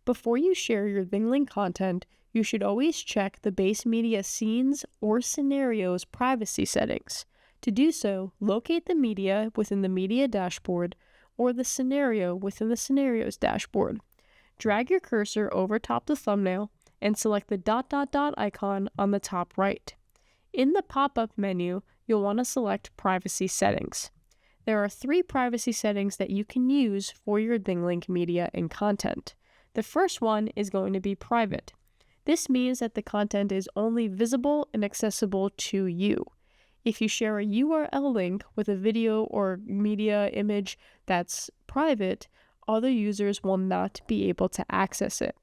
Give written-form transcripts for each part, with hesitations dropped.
Before you share your ThingLink content, you should always check the base media scenes or scenarios privacy settings. To do so, locate the media within the media dashboard or the scenario within the scenarios dashboard. Drag your cursor over top the thumbnail and select the ... icon on the top right. In the pop-up menu, you'll want to select Privacy Settings. There are 3 privacy settings that you can use for your ThingLink media and content. The first one is going to be private. This means that the content is only visible and accessible to you. If you share a URL link with a video or media image that's private, other users will not be able to access it.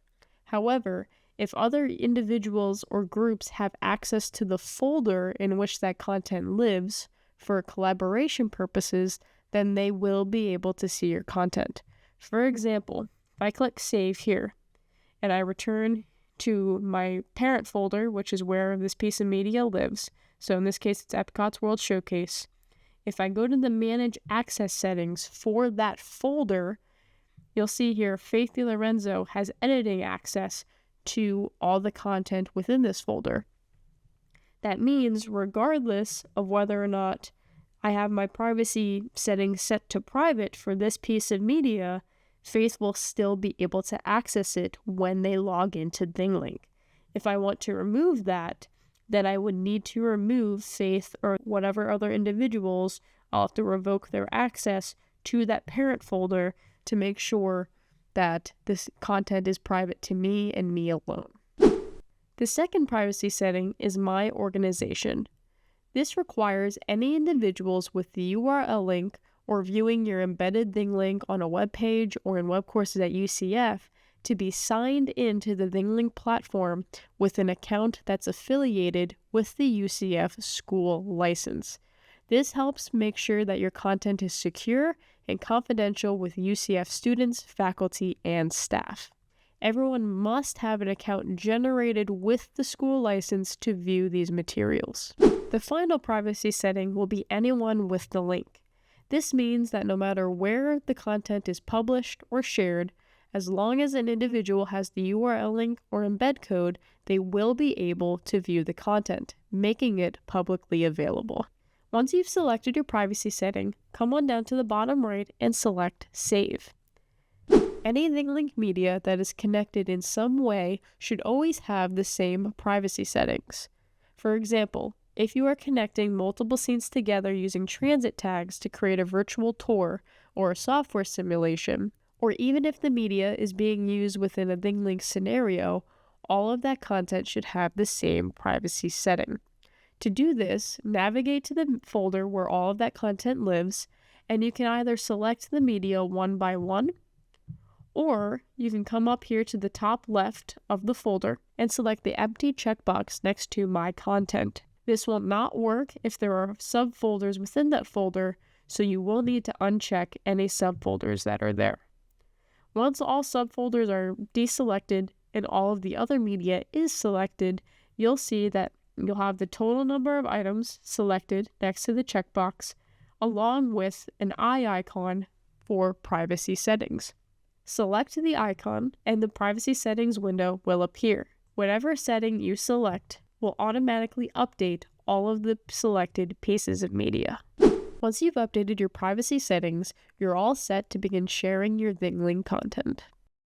However, if other individuals or groups have access to the folder in which that content lives for collaboration purposes, then they will be able to see your content. For example, if I click Save here, and I return to my parent folder, which is where this piece of media lives, so in this case it's Epcot's World Showcase, if I go to the Manage Access settings for that folder, you'll see here Faith DiLorenzo has editing access to all the content within this folder. That means regardless of whether or not I have my privacy settings set to private for this piece of media, Faith will still be able to access it when they log into ThingLink. If I want to remove that, then I would need to remove Faith or whatever other individuals. I'll have to revoke their access to that parent folder to make sure that this content is private to me and me alone. The second privacy setting is My Organization. This requires any individuals with the URL link or viewing your embedded ThingLink on a web page or in web courses at UCF to be signed into the ThingLink platform with an account that's affiliated with the UCF school license. This helps make sure that your content is secure and confidential with UCF students, faculty, and staff. Everyone must have an account generated with the school license to view these materials. The final privacy setting will be anyone with the link. This means that no matter where the content is published or shared, as long as an individual has the URL link or embed code, they will be able to view the content, making it publicly available. Once you've selected your privacy setting, come on down to the bottom right and select Save. Any ThingLink media that is connected in some way should always have the same privacy settings. For example, if you are connecting multiple scenes together using transit tags to create a virtual tour or a software simulation, or even if the media is being used within a ThingLink scenario, all of that content should have the same privacy setting. To do this, navigate to the folder where all of that content lives, and you can either select the media one by one, or you can come up here to the top left of the folder and select the empty checkbox next to My Content. This will not work if there are subfolders within that folder, so you will need to uncheck any subfolders that are there. Once all subfolders are deselected and all of the other media is selected, you'll see that you'll have the total number of items selected next to the checkbox, along with an eye icon for privacy settings. Select the icon and the privacy settings window will appear. Whatever setting you select will automatically update all of the selected pieces of media. Once you've updated your privacy settings, you're all set to begin sharing your ThingLink content.